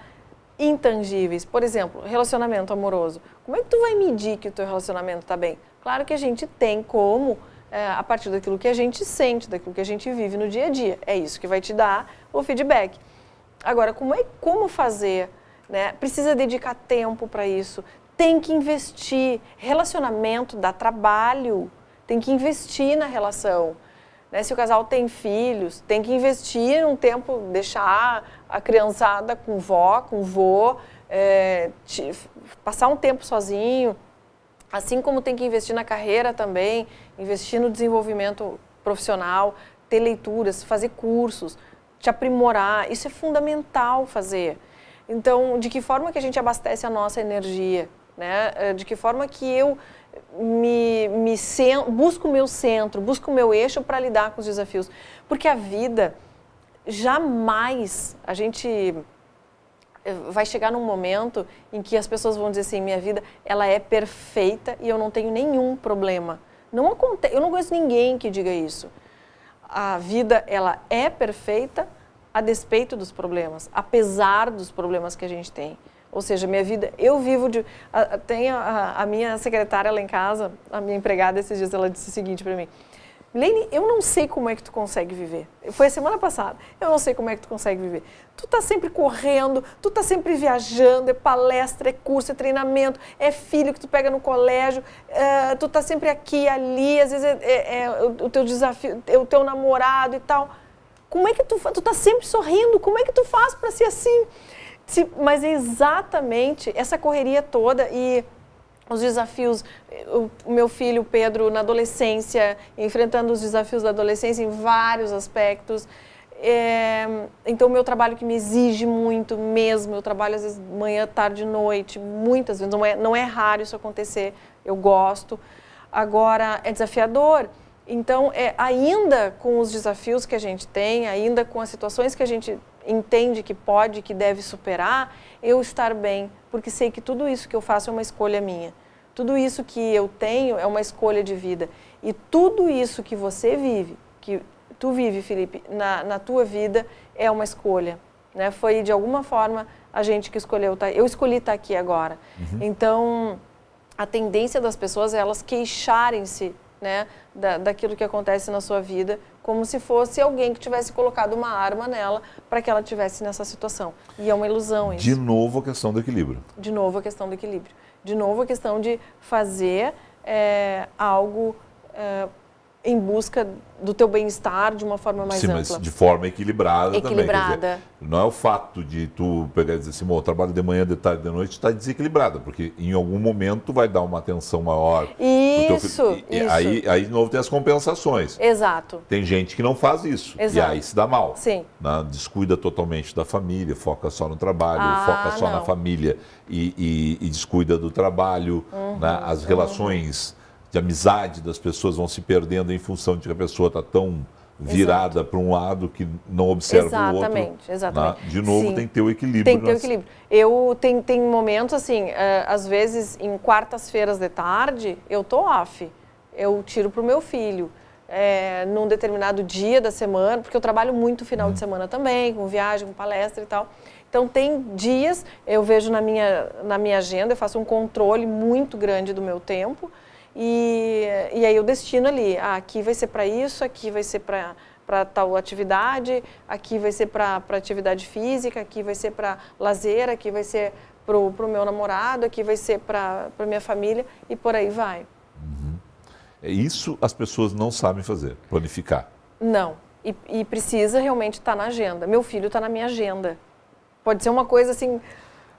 intangíveis. Por exemplo, relacionamento amoroso. Como é que tu vai medir que o teu relacionamento está bem? Claro que a gente tem como, a partir daquilo que a gente sente, daquilo que a gente vive no dia a dia. É isso que vai te dar o feedback. Agora, como fazer? Né? Precisa dedicar tempo para isso. Tem que investir. Relacionamento dá trabalho. Tem que investir na relação. Né? Se o casal tem filhos, tem que investir um tempo, deixar a criançada com vó, com vô, passar um tempo sozinho. Assim como tem que investir na carreira também, investir no desenvolvimento profissional, ter leituras, fazer cursos, te aprimorar. Isso é fundamental fazer. Então, de que forma que a gente abastece a nossa energia? Né? De que forma que eu busco o meu centro, busco o meu eixo para lidar com os desafios. Porque a vida, jamais a gente vai chegar num momento em que as pessoas vão dizer assim, minha vida ela é perfeita e eu não tenho nenhum problema. Não acontece, eu não conheço ninguém que diga isso. A vida ela é perfeita a despeito dos problemas, apesar dos problemas que a gente tem. Ou seja, minha vida, eu vivo de... Tem a minha secretária lá em casa, a minha empregada, esses dias, ela disse o seguinte para mim, Lene, eu não sei como é que tu consegue viver. Foi a semana passada. Eu não sei como é que tu consegue viver. Tu tá sempre correndo, tu tá sempre viajando, é palestra, é curso, é treinamento, é filho que tu pega no colégio, tu tá sempre aqui, ali, às vezes o teu desafio, o teu namorado e tal. como é que tu tá sempre sorrindo, como é que tu faz para ser assim? Mas é exatamente essa correria toda e os desafios, o meu filho Pedro na adolescência, enfrentando os desafios da adolescência em vários aspectos. Então, o meu trabalho que me exige muito mesmo, eu trabalho às vezes manhã, tarde, noite, muitas vezes, não é raro isso acontecer, eu gosto. Agora, é desafiador. Então, ainda com os desafios que a gente tem, ainda com as situações que a gente entende que pode, que deve superar, eu estar bem, porque sei que tudo isso que eu faço é uma escolha minha. Tudo isso que eu tenho é uma escolha de vida. E tudo isso que você vive, que tu vive, Felipe, na tua vida, é uma escolha. Né? Foi, de alguma forma, a gente que escolheu. Eu escolhi estar aqui agora. Então, a tendência das pessoas é elas queixarem-se, né, daquilo que acontece na sua vida, como se fosse alguém que tivesse colocado uma arma nela para que ela estivesse nessa situação. E é uma ilusão isso. De novo a questão do equilíbrio. De novo a questão do equilíbrio. De novo a questão de fazer algo em busca do teu bem-estar de uma forma mais ampla. Mas de forma equilibrada também. Equilibrada. Quer dizer, não é o fato de tu pegar e dizer assim, eu trabalho de manhã, de tarde, de noite, está desequilibrada, porque em algum momento vai dar uma atenção maior. Isso. Aí de novo tem as compensações. Exato. Tem gente que não faz isso. Exato. E aí se dá mal. Sim. Né? Descuida totalmente da família, foca só no trabalho, foca só na família e descuida do trabalho. Né? As relações de amizade das pessoas vão se perdendo em função de que a pessoa está tão virada para um lado que não observa o outro. Exatamente. Né? De novo, Sim. tem que ter o equilíbrio. Tem que ter o equilíbrio. Tem momentos assim, às vezes em quartas-feiras de tarde, eu tô off. Eu tiro para o meu filho. Num determinado dia da semana, porque eu trabalho muito final de semana também, com viagem, com palestra e tal. Então, tem dias, eu vejo na minha agenda, eu faço um controle muito grande do meu tempo. E aí eu destino ali, aqui vai ser para isso, aqui vai ser para tal atividade, aqui vai ser para atividade física, aqui vai ser para lazer, aqui vai ser para o meu namorado, aqui vai ser para minha família e por aí vai. Isso as pessoas não sabem fazer, planificar. Não, e precisa realmente estar na agenda. Meu filho está na minha agenda. Pode ser uma coisa assim...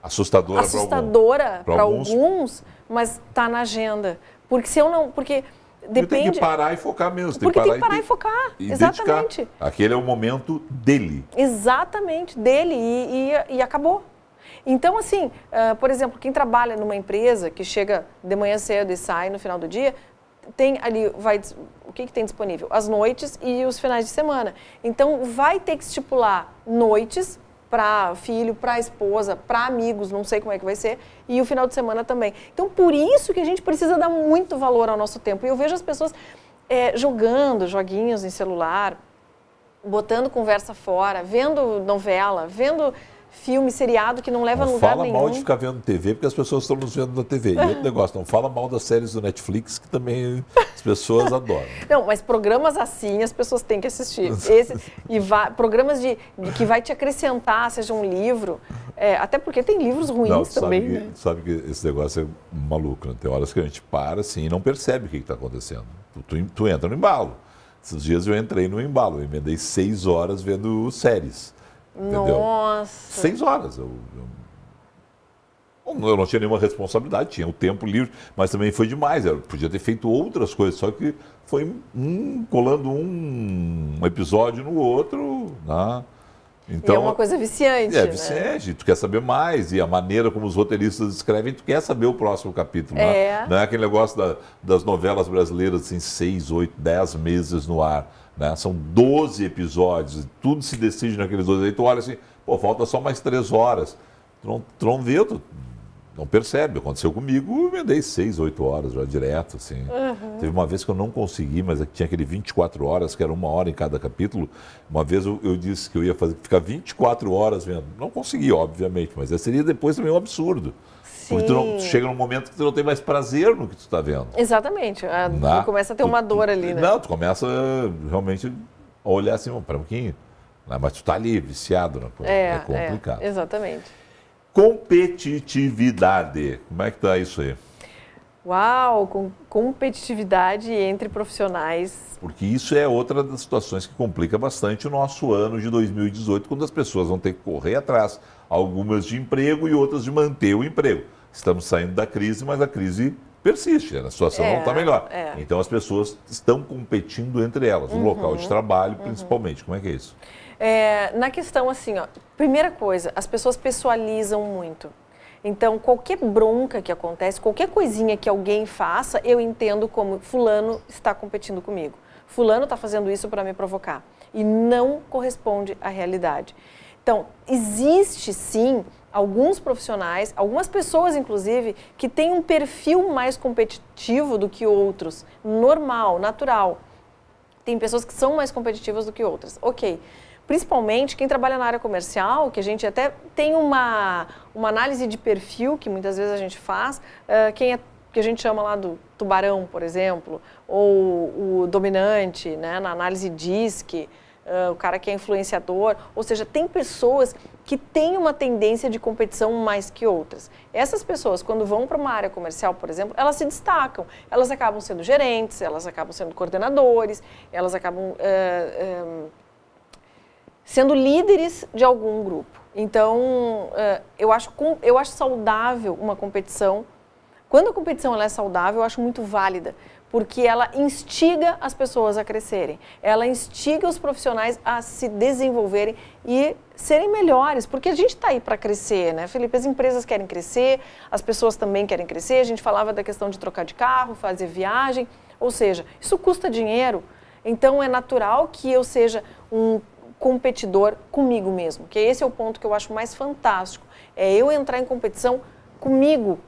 Assustadora para alguns, mas está na agenda. Porque se eu não... Porque depende... Tem que parar e focar mesmo. Tem que parar e focar. Exatamente. Dedicar. Aquele é o momento dele. Exatamente, dele. E acabou. Então, assim, por exemplo, quem trabalha numa empresa que chega de manhã cedo e sai no final do dia, tem ali, o que tem disponível? As noites e os finais de semana. Então, vai ter que estipular noites para filho, para esposa, para amigos, não sei como é que vai ser, e o final de semana também. Então, por isso que a gente precisa dar muito valor ao nosso tempo. E eu vejo as pessoas jogando joguinhos em celular, botando conversa fora, vendo novela, vendo filme, seriado que não leva a lugar nenhum. Fala mal de ficar vendo TV, porque as pessoas estão nos vendo na TV. E outro negócio, não fala mal das séries do Netflix, que também as pessoas adoram. Não, mas programas assim as pessoas têm que assistir. Programas que vai te acrescentar, seja um livro, até porque tem livros ruins também. Sabe que esse negócio é maluco, né? Tem horas que a gente para assim e não percebe o que está acontecendo. Tu entra no embalo. Esses dias eu entrei no embalo, eu emendei 6 horas vendo séries. Entendeu? Nossa! 6 horas. Eu não tinha nenhuma responsabilidade, tinha o tempo livre, mas também foi demais. Eu podia ter feito outras coisas, só que foi colando um episódio no outro. Né? Então, e é uma coisa viciante. É viciante, né? Tu quer saber mais. E a maneira como os roteiristas escrevem, tu quer saber o próximo capítulo. Né? Não é aquele negócio das novelas brasileiras, assim, 6, 8, 10 meses no ar. Né? São 12 episódios, tudo se decide naqueles 12. Aí tu olha assim, falta só mais 3 horas. Tu não vê, tu não percebe. Aconteceu comigo, eu emendei 6, 8 horas já direto. Assim. Teve uma vez que eu não consegui, mas tinha aquele 24 horas, que era 1 hora em cada capítulo. Uma vez eu disse que eu ia ficar 24 horas vendo. Não consegui, obviamente, mas seria depois também um absurdo. Porque tu chega num momento que tu não tem mais prazer no que tu está vendo. Exatamente. Tu começa a ter uma dor ali, né? Não, tu começa realmente a olhar assim, para um pouquinho. Mas tu está ali, viciado na coisa. É complicado. Exatamente. Competitividade. Como é que está isso aí? Uau, com competitividade entre profissionais. Porque isso é outra das situações que complica bastante o nosso ano de 2018, quando as pessoas vão ter que correr atrás, algumas de emprego e outras de manter o emprego. Estamos saindo da crise, mas a crise persiste, a situação não está melhor. Então as pessoas estão competindo entre elas, no local de trabalho principalmente. Como é que é isso? Na questão assim, ó, primeira coisa, as pessoas pessoalizam muito. Então, qualquer bronca que acontece, qualquer coisinha que alguém faça, eu entendo como fulano está competindo comigo. Fulano está fazendo isso para me provocar. E não corresponde à realidade. Então, existe sim alguns profissionais, algumas pessoas inclusive, que têm um perfil mais competitivo do que outros. Normal, natural. Tem pessoas que são mais competitivas do que outras. Ok. Principalmente quem trabalha na área comercial, que a gente até tem uma análise de perfil, que muitas vezes a gente faz, que a gente chama lá do tubarão, por exemplo, ou o dominante, né, na análise DISC, o cara que é influenciador, ou seja, tem pessoas que têm uma tendência de competição mais que outras. Essas pessoas, quando vão para uma área comercial, por exemplo, elas se destacam, elas acabam sendo gerentes, elas acabam sendo coordenadores, elas acabam sendo líderes de algum grupo. Então, eu acho saudável uma competição. Quando a competição ela é saudável, eu acho muito válida, porque ela instiga as pessoas a crescerem, ela instiga os profissionais a se desenvolverem e serem melhores, porque a gente está aí para crescer, né, Felipe? As empresas querem crescer, as pessoas também querem crescer, a gente falava da questão de trocar de carro, fazer viagem, ou seja, isso custa dinheiro, então é natural que eu seja um competidor comigo mesmo, que esse é o ponto que eu acho mais fantástico, é eu entrar em competição comigo,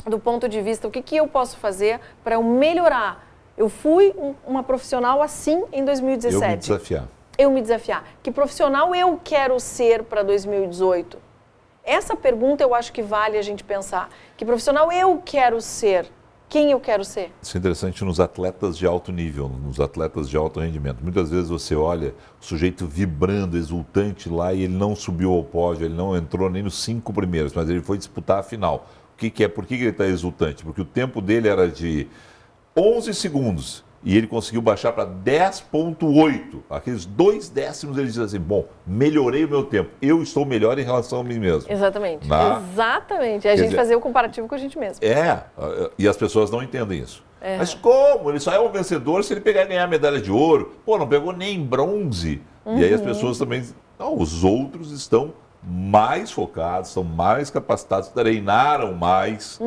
do ponto de vista, o que eu posso fazer para eu melhorar. Eu fui uma profissional assim em 2017. Eu me desafiar. Eu me desafiar. Que profissional eu quero ser para 2018? Essa pergunta eu acho que vale a gente pensar. Que profissional eu quero ser? Quem eu quero ser? Isso é interessante nos atletas de alto nível, nos atletas de alto rendimento. Muitas vezes você olha o sujeito vibrando, exultante lá e ele não subiu ao pódio, ele não entrou nem nos 5 primeiros, mas ele foi disputar a final. Por que ele está exultante? Porque o tempo dele era de 11 segundos e ele conseguiu baixar para 10,8. Aqueles 2 décimos ele diz assim, bom, melhorei o meu tempo, eu estou melhor em relação a mim mesmo. Exatamente, exatamente. É a gente fazer o comparativo com a gente mesmo. E as pessoas não entendem isso. Mas como? Ele só é um vencedor se ele pegar e ganhar a medalha de ouro. Pô, não pegou nem bronze. E aí as pessoas também... Não, os outros estão mais focados, são mais capacitados, treinaram mais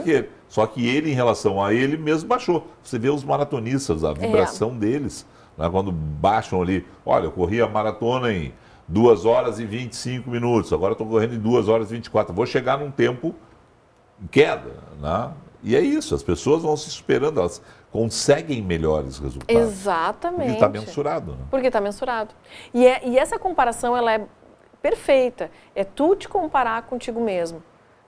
que ele. Só que ele, em relação a ele mesmo, baixou. Você vê os maratonistas, a vibração deles, né, quando baixam ali, olha, eu corri a maratona em 2 horas e 25 minutos, agora estou correndo em 2 horas e 24, vou chegar num tempo em queda, né? E é isso, as pessoas vão se superando, elas conseguem melhores resultados. Exatamente. Porque está mensurado. Né? Porque está mensurado. E essa comparação, ela é perfeita. É tu te comparar contigo mesmo.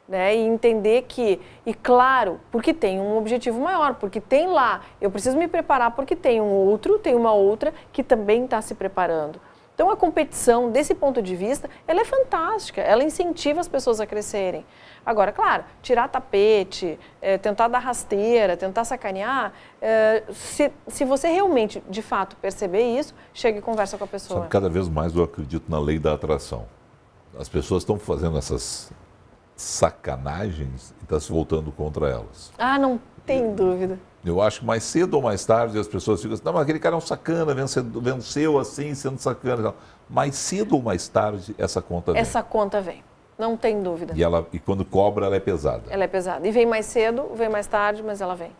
Né? E entender que, e claro, porque tem um objetivo maior, porque tem lá, eu preciso me preparar porque tem uma outra que também está se preparando. Então a competição, desse ponto de vista, ela é fantástica, ela incentiva as pessoas a crescerem. Agora, claro, tirar tapete, tentar dar rasteira, tentar sacanear, se você realmente, de fato, perceber isso, chega e conversa com a pessoa. Sabe, cada vez mais eu acredito na lei da atração. As pessoas estão fazendo essas sacanagens e está se voltando contra elas. Ah, não tem dúvida. Eu acho que mais cedo ou mais tarde as pessoas ficam assim, não, mas aquele cara é um sacana, venceu assim, sendo sacana. Mais cedo ou mais tarde essa conta vem. Essa conta vem, não tem dúvida. E quando cobra, ela é pesada. Ela é pesada. E vem mais cedo, vem mais tarde, mas ela vem.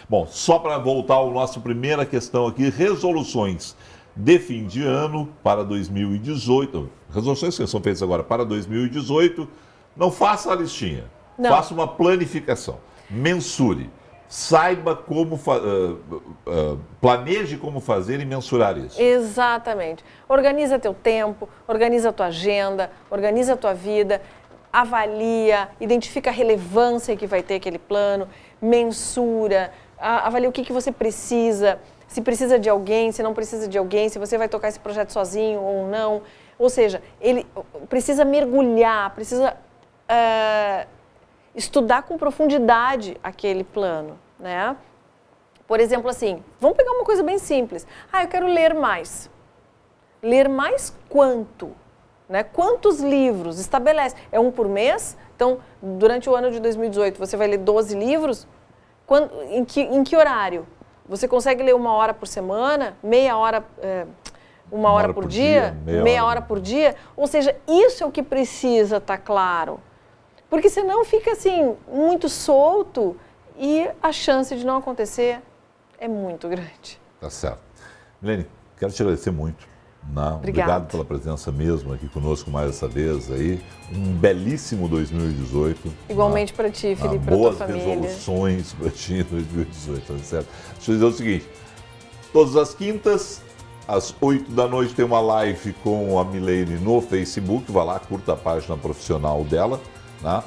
Bom, só para voltar ao nosso primeira questão aqui, resoluções de fim de ano para 2018. Resoluções que são feitas agora para 2018. Não faça a listinha, faça uma planificação, mensure, saiba como, planeje como fazer e mensurar isso. Exatamente. Organiza teu tempo, organiza tua agenda, organiza tua vida, avalia, identifica a relevância que vai ter aquele plano, mensura, avalia o que você precisa, se precisa de alguém, se não precisa de alguém, se você vai tocar esse projeto sozinho ou não. Ou seja, ele precisa mergulhar, precisa estudar com profundidade aquele plano, né? Por exemplo, assim, vamos pegar uma coisa bem simples. Eu quero ler mais. Ler mais quanto? Né? Quantos livros? Estabelece. É um por mês? Então, durante o ano de 2018, você vai ler 12 livros? Em que horário? Você consegue ler 1 hora por semana? Meia hora, 1 hora por dia? Meia hora por dia? Ou seja, isso é o que precisa estar claro. Porque senão fica assim, muito solto e a chance de não acontecer é muito grande. Tá certo. Milene, quero te agradecer muito. Obrigado pela presença mesmo aqui conosco mais essa vez aí. Um belíssimo 2018. Igualmente para ti, Felipe, para tua família. Boas resoluções para ti em 2018, tá certo? Deixa eu dizer o seguinte, todas as quintas, às 8 da noite, tem uma live com a Milene no Facebook. Vai lá, curta a página profissional dela, né?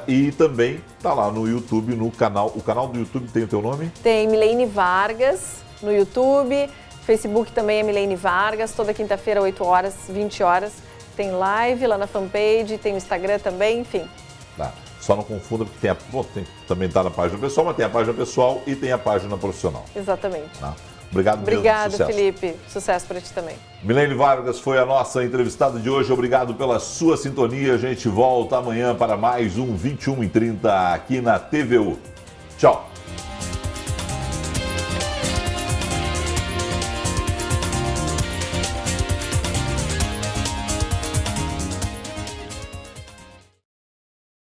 E também tá lá no YouTube, no canal. O canal do YouTube tem o teu nome? Tem Milene Vargas no YouTube. Facebook também é Milene Vargas. Toda quinta-feira, 8 horas, 20 horas. Tem live lá na fanpage, tem o Instagram também, enfim. Tá. Só não confunda, porque também tá na página pessoal, mas tem a página pessoal e tem a página profissional. Exatamente. Tá? Obrigado mesmo. Obrigada, Felipe. Sucesso para ti também. Milene Vargas foi a nossa entrevistada de hoje. Obrigado pela sua sintonia. A gente volta amanhã para mais um 21h30 aqui na TVU. Tchau.